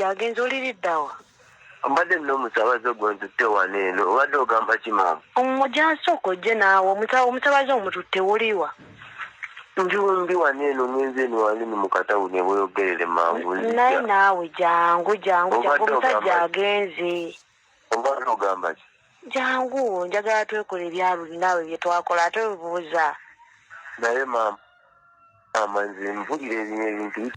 Jagenzi oliriddawa. Mbadde n'omusabazi ogwentutte wano eno obadde ogamba ki maama? Omujjansooko ojje naawe omusabazi omututte wuliwa. Ndi wano eno ngenze eno wali mu katawuni bweyogerere mangu. Naye naawe jangu omusajja agenze. Obadde ogamba ki? Jangu njagala twekole ebyaluli naawe bye twakola ate obuuza. Naye maama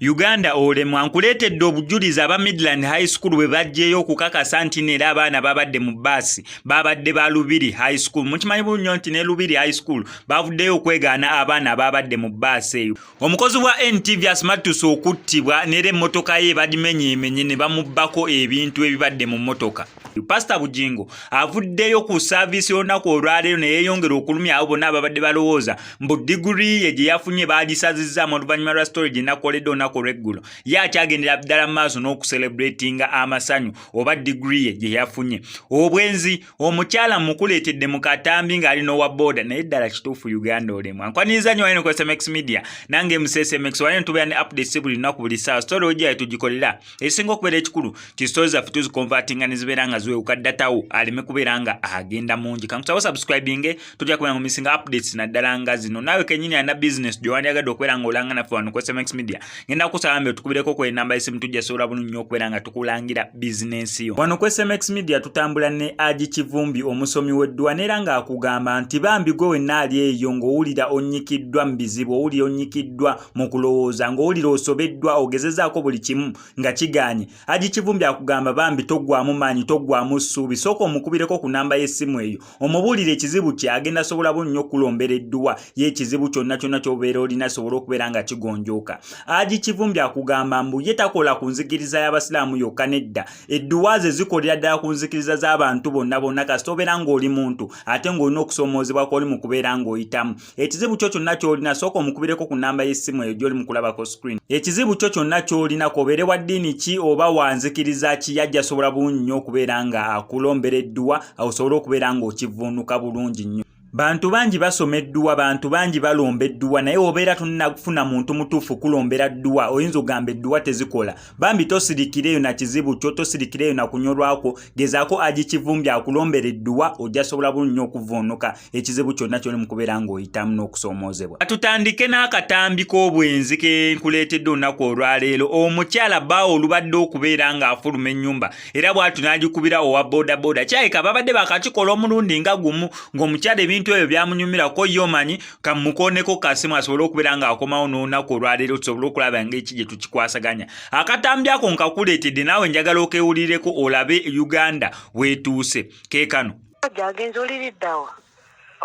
Uganda olemwa nkuleetedde obujulizi aba Midland High School bwe bajjeyo okukakasa nti neera abaana babadde mu bbaasi babadde ba Lubiri High School. Mukimanyi bulungi nti ne Lubiri High School bavuddeyo okwegaana abaana babadde mu bbaasi eyo. Omukozi wa NTV Asmatus okuttibwa n'era emmotoka ye bagimenyeemenye ne bamubbako ebintu ebibadde mu mmotoka. Pastor Bujingo avuddeyo ku saavisi y'olunaku olwaleero ne yeeyongera okulumya abo bonna ababadde balowooza mbu diguri ye gye yafunye baagisazizaamu oluvannyuma lwa story gye nakoledde olunaku olw'eggulo ye akyagendera ddala mu maaso n'okucelebratinga amasanyu oba diguri ye gye yafunye. Obwenzi omukyala mukuleetedde mu Akatambi ng'ali Nowa Boda naye ddala kituufu Uganda olemwa. Nkwaniriza nnyo wano ku SMX Media nange MSMX wano tubeera ne updates buli lunaku buli ssaawa. Story ojja tugikolera esinga okubeera ekikulu ki stories zaffe tuzikonvatinga ne zibeera nga ziwewuka ddatawo aleme kubeera nga agenda mungi. Kankusaba subscribing tujja kubeera nga omisinga updates naddala nga zino. Naawe kennyini alina business gy'owandyagadde okubeera nga olanga naffe wano ku SMX Media ngenda kusaba mbe tukubireko ku enamba y'essimu tujja sobola bulungi nnyo okubeera nga tukulangira business yo. Wano ku SMX Media tutambula ne Aji Kivumbi omusomi w'eddwana era nga akugamba nti bambi gwe wenna ali eyo ng'owulira onnyikiddwa mu bizibu, owulira onnyikiddwa mu kulowooza, ng'owulira osobeddwa ogezezaako buli kimu nga kigaanye. Aji Kivumbi akugamba bambi toggwamu maanyi toggwamu ssuubi, sooka omukubireko ku namba y'essimu eyo omubuulire ekizibu kye agenda sobola nnyo okulombera edduwa y'ekizibu kyonna ky'obeera olina sobola okubeera nga kigonjooka. Aji Kivumbi akugamba mbu ye takola ku nzikiriza y'abasiraamu yokka nedda, edduwa ze zikolera ddala ku nzikiriza z'abantu bonna kasita obeera ng'oli muntu ate ng'olina okusoomoozebwa kw'oli mu kubeera ng'oyitamu. Ekizibu kyo kyonna ky'olina sooka omukubireko ku namba y'essimu eyo gy'oli mu kulabako screen. Ekizibu kyo kyonna ky'olina kobeere wa ddiini ki oba wa nzikiriza ki yajja sobola bulungi nnyo okubeera nga akulombera edduwa osobola okubeera ng'okivvuunuka bulungi nnyo. Bantu bangi basoma edduwa, bantu bangi balomba edduwa, naye obeera tunnakufuna muntu mutuufu kulombera edduwa oyinza ogamba edduwa tezikola. Bambi tosirikireyo na kizibu kyo, tosirikireyo na kunyolwako, gezaako Aji Kivumbi akulombera edduwa ojja sobola bulungi nnyo okuvvuunuka ekizibu kyonna ky'oli mu kubeera ng'oyitamu n'okusoomoozebwa. Tutandike n'akatambi k'obwenzi ke nkuleetedde olunaku olwaleero. Omukyala bbaawo olubadde okubeera ng'afuluma ennyumba era bw'atu n'agikubira owa boda. Kyayika babadde bakakikola omulundi nga gumu ng'omukyala ebintu ebyo byamunyumirako yo manyi kamukooneko kasimu asobole okubeera ng'akomawo n'olunaku olwaleero tusobole okulaba ng'eki gye tukikwasaganya. Akatambi ako nkakuleetedde naawe njagala okewulireko olabe Uganda weetuuse. Keekano Jagenzi oliriddawa.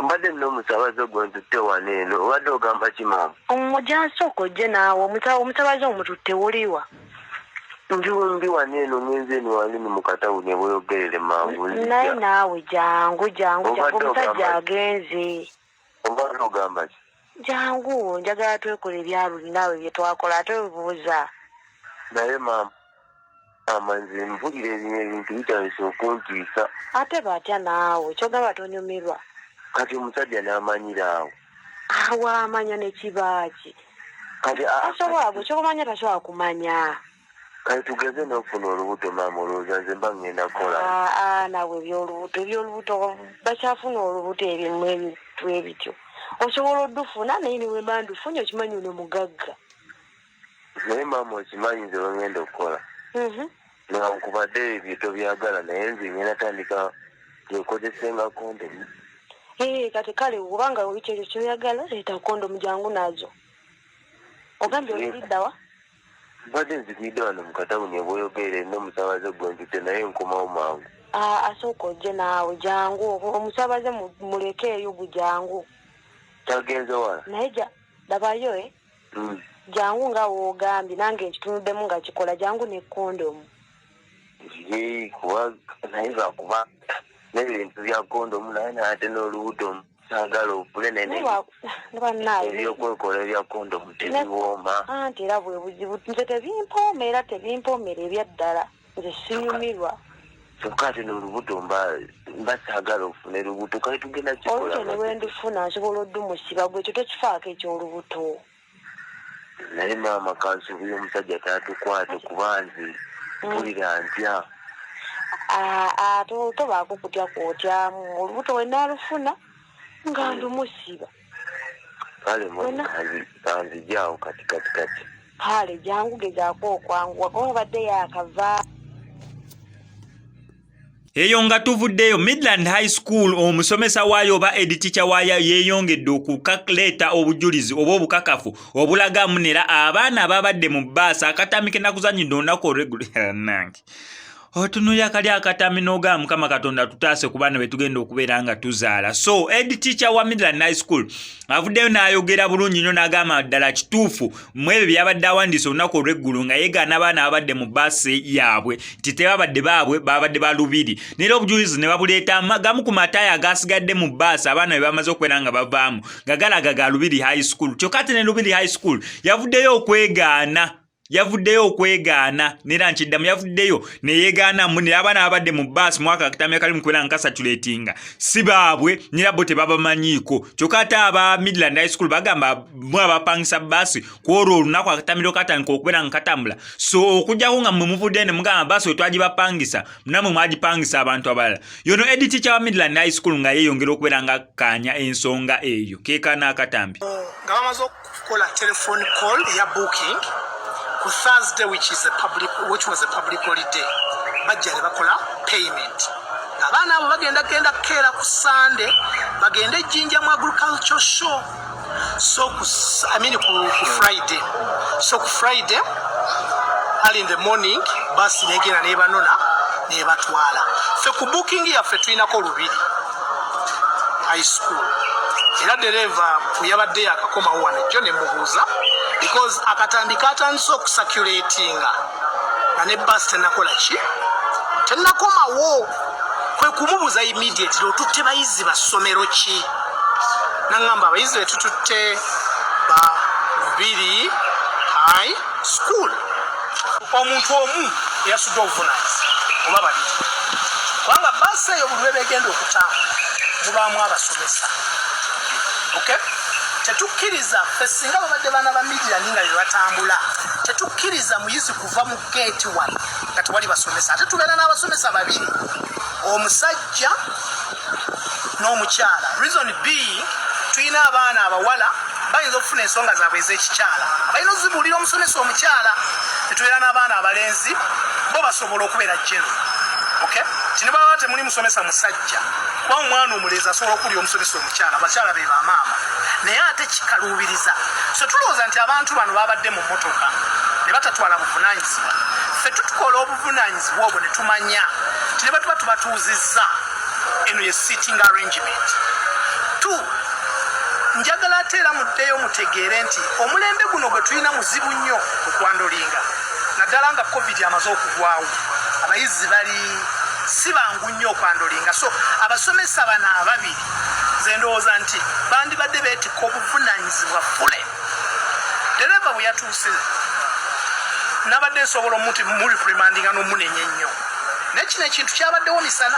Mbadde n'omusabazi ogwentutte wano eno obadde ogamba ki maama? Omujjansooko ojje naawe omusabazi omututte wuliwa. Ndi wano eno ngenze eno wali mu katawuni bweyogerere mangu. Naye naawe jangu omusajja agenze. Obadde ogamba ki? Jangu njagala twekole ebyaluli naawe bye twakola ate obuuza. Naye maama nze mpulira ebintu bitandise okuntiisa. Ate batya naawe kyogamba tonyumirwa. Kati omusajja n'amanyira awo. Awa amanya ne kibaaki. Kati asobola gwe kyokumanya tasobola kumanya. Kati tugeze n'okufuna olubuto maama olowooza nze mba ngenda kukola. Nawe ebyolubuto bakyafuna olubuto ebimu ebintu ebityo. Osobola oddufuna naye niwe mba ndufunye okimanyi ono mugagga. Naye maama okimanyi nze bwe ngenda okukola. Newankubadde ebyo tobyagala naye nze ngenda tandika nkozesa kondomu. Kati kale kubanga ekyo kyoyagala leeta kondomu jangu nazo. Ogambye oliriddawa? Mbadde nzikidde wano mu katawuni bweyogerere n'omusabazi ogwentutte naye nkomawo mangu. Asooka ojje naawe jangu omusabaze mulekeeyo bujangu. Tagenze wala? Naye labayo jangu nga woogambye nange nkitunuddemu nga kikola jangu ne kondomu. Kuba naye lwakuba n'ebintu bya kondomu naye naate n'olubuto saagala ofule ebyokwekole ebya kondomu tebiwooma. Anti era bwe buzibu nze tebimpooma era tebimpoomera ebya ddala nze siyumirwa. Kyokka ate n'olubuto mba saagala ofune lubuto kale tugenda kikola. Olubuto ne bwe ndifuna nsobola oddumusiba gwe ekyo tekifaako eky'olubuto. Naye maama kansuubira omusajja taatukwate kuba nze mpulira ntya tobaako kutya kwotyamu olubuto we naalufuna nga ndumusiba kale kanzijaawo kati kale jangu gezaako okwanguwa kuba badde yakava eyo nga tuvuddeyo Midland High School omusomesa waayo oba editicha waayo yeeyongedde okuleeta obujulizi oba obukakafu obulaga munera abaana ababadde mu bbaasi akatambi ke nakuzanyidde olunaku olw'eggulu nange otunuulira kali akatambi n'ogamba Mukama Katonda tutaase ku baana be tugenda okubeera nga tuzaala. So editicha wa Midland High School avuddeyo n'ayogera bulungi nnyo n'agamba ddala kituufu mu ebyo byabadde awandiise olunaku olw'eggulu nga yeegaana abaana ababadde mu bbaasi yaabwe nti tebabadde baabwe babadde ba lubiri neera obujulizi ne babuleeta gamu ku mataaya agasigadde mu bbaasi abaana be bamaze okubeera nga bavaamu nga galaga ga Lubiri High School. Kyokka ate ne Lubiri High School yavuddeyo okwegaana nera nkiddamu yavuddeyo neyeegaana munera abaana abadde mu bbaasi mwaka akatambi akali mukubeera nga kasatulatinga si baabwe nera bo tebabamanyiiko. Kyokka ate aba Midland High School bagamba mwe abapangisa bbaasi kwolwo olunaku akatambi katandika okubeera nga katambula. So okujjako nga mmwe muvudde ne mugamba bbaasi we twagibapangisa namwe mwagipangisa abantu abalala. Yono editicha wa Midland High School nga yeeyongera okubeera nga akkaanya ensonga eyo keekaana akatambi nga bamaze okukola telephone call ya booking ku Thursday which was a public holiday bajja ne bakola payment abaana abo bagenda keera ku Sunday bagenda ejjinja mu agriculture show ku Friday ku Friday early in the morning basi negenda nebanona nebatwala fe ku booking yaffe tulinako Lubiri High School era dereva kuyabadde akakomawo wano jjo ne mubuuza because akatambi katandise okusaculatinga nga ne bus tenakola ki tenakomawo kwe kumubuuza immediately otutte bayizi ba Somero ki nangamba abayizi betututte ba Lubiri High School omuntu omu yasudde obuvunaanyizibwa oba babiri kubanga basi eyo buli lwebegenda okutambula mubaamu abasomesa okay tetukkiriza singa babadde baana ba Midland nga bebatambula tetukkiriza muyizi kuva mu gate wano nga tewali basomesa ate tubeera n'abasomesa babiri omusajja n'omukyala reason being tulina abaana abawala bayinza okufuna ensonga zaabwe ez'ekikyala balina ozibuulira omusomesa omukyala tetubeera n'abaana abalenzi bo basobola okubeera jero okay kino baba temuli musomesa musajja kuba omwana omulezi asobola okulya omusomesa omukyala abakyala be bamaama naye ate kikaluubiriza so tulowooza nti abantu bano babadde mu mmotoka ne batatwala buvunaanyizibwa ffe tutukola obuvunaanyizibwa obwo ne tumanya ti ne batuba tubatuuzizza eno ye sitting arrangement njagala ate era muddeyo mutegeere nti omulembe guno gwe tulina muzibu nnyo okwandolinga naddala nga covid amaze okugwawo abayizi bali si bangu nnyo okwandolinga so abasomesa bano ababiri ze ndowooza nti bandibadde beetikka obuvunaanyizibwa fule dereva bwe yatuuse nabadde nsobola omuti muriprimandinga n'omunenya ennyo naye kino ekintu kyabaddewo misana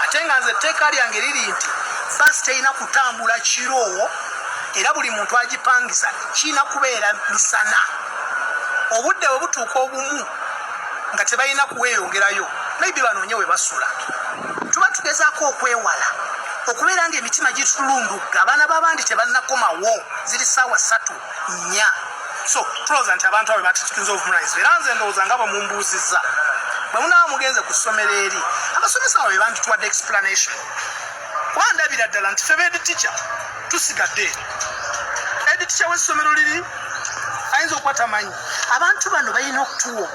ate nga nze etteeka lyange liri nti basi terina kutambula kiro era buli muntu agipangisa kirina kubeera misana obudde bwe butuuka obumu nga tebalina kuweeyongerayo maybe banoonye we basula tuba tugezaako okwewala okubeera ng'emitima gitulundugga abaana b'abandi tebannakomawo ziri ssaawa 3-4 so tulowooza nti abantu abo batitukinza obuvunaanyizibwa era nze ndowooza nga bamumbuuzizza bwe munaaba mugenze ku ssomero eri abasomesa abo be bandituwadde explanation kuba ndabira ddala nti febe editicha tusigadde eri editicha w'essomero liri ayinza okuba tamanyi abantu bano balina okutuwa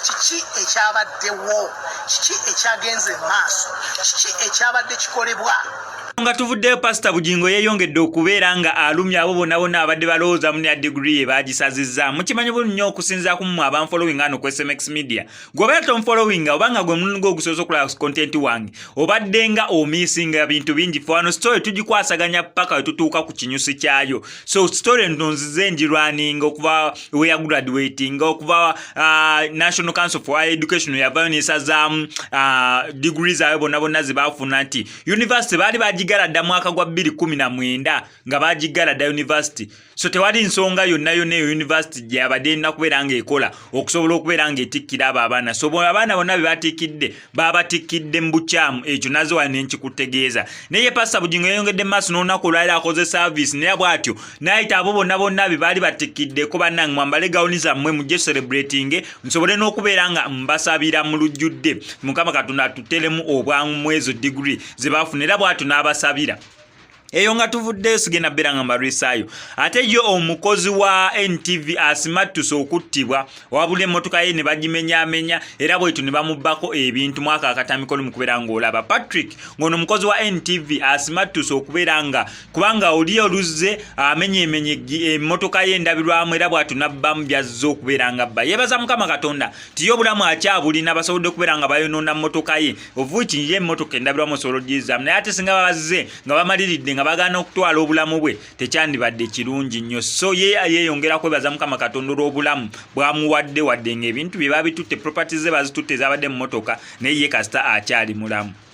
kiki ekyabaddewo kiki ekyagenze mu maaso kiki ekyabadde kikolebwa nga tuvuddeyo pasita Bugingo yeeyongedde okubeera nga alumya abo bonna bonna abadde balowooza mu ya degree ebagisazizza mukimanyi buli nnyo okusinziira ku mmwe abanfollowing ano ku SMX Media gweobeera tomfollowing obanga gwe mulungu ogusobola okulaba content wange obadde nga omisinga bintu bingi fe wano story tugikwasaganya paka we tutuuka ku kinyusi kyayo so story ntonzize njirwaninga okuva we ya graduating okuva National Council for Higher Education yavayo nesazaamu degrees ayo bonna bonna ze baafuna nti university baali bagigala dda mwaka gwa 2019 nga bagigala dda university. So tewali nsonga yonna yonna eyo university gyabadde erina kubeera ng'ekola okusobola okubeera ng'etikkira abo abaana. So abaana bonna be batikkidde babatikkidde mu bukyamu, ekyo nazo wano nkikutegeeza. Naye Pastor Bugingo yeyongedde mu maaso n'olunaku olwaliro akoze service naye bw'atyo n'ayita abo bonna be baali batikkiddeko bannange mwambale gawuni zammwe mujje celebrating nsobole n'okubeera nga mbasabira mu lujjudde. Mukama Katonda atuteremu obwangu mu ezo degree ze baafuna era bw'atyo n'abasabira. Eyo nga tuvuddeyo sigenda beera nga mbalwisaayo. Ate yo omukozi wa NTV asimattuse okuttibwa wabula emmotoka ye ne bagimenyaamenya era bwetyo ne bamubbako ebintu mwaka akatambi koli mu kubeera ng'olaba. Patrick ng'ono omukozi wa NTV asimattuse okubeera nga kubanga oli oluzze amenyeemenye emmotoka ye endabirwamu era bw'atyo nabbamu byazze okubeera nga bba. Yeebaza Mukama Katonda tiyo obulamu akyabulina basobodde okubeera nga bayonoona mmotoka ye ovuki ye emmotoka endabirwamu osobola ogiyizaamu naye ate singa babazze nga bamaliridde nga bagana okutwala obulamu bwe tekyandibadde kirungi nnyo. So ye yeeyongera kwebaza Mukama Katonda olw'obulamu bwamuwadde wadde ng'ebintu bye babitutte properties ze bazitutte ezabadde mu mmotoka naye ye kasita akyali mulamu.